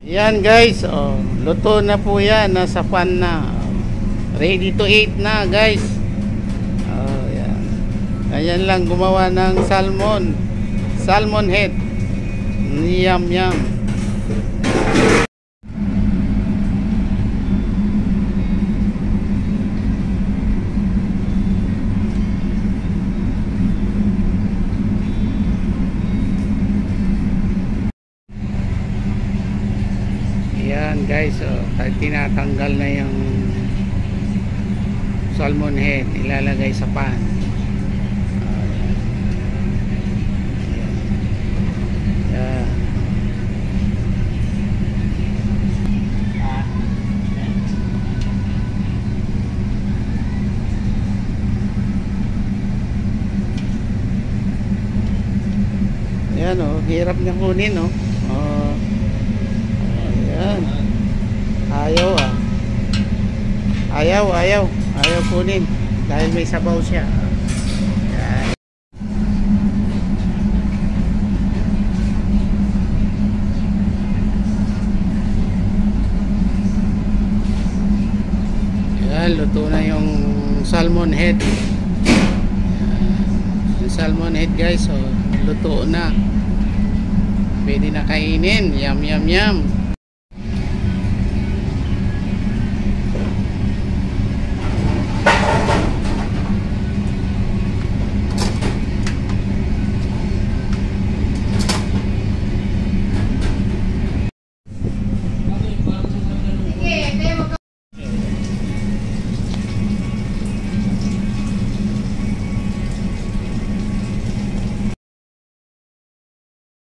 Yan guys, oh, luto na po yan, nasa pan na. Ready to eat na guys. Oh, yan. Ayan lang gumawa ng salmon head. Yum yum. Yan guys, oh, tinatanggal na yung salmon head, ilalagay sa pan. Yan. Yan, oh, hirap niya kunin, oh. Ayan. Ayaw kunin dahil may sabaw siya. Ayan. Ayan, luto na yung salmon head. Yung salmon head guys, so luto na, pwede na kainin. Yum yum yum.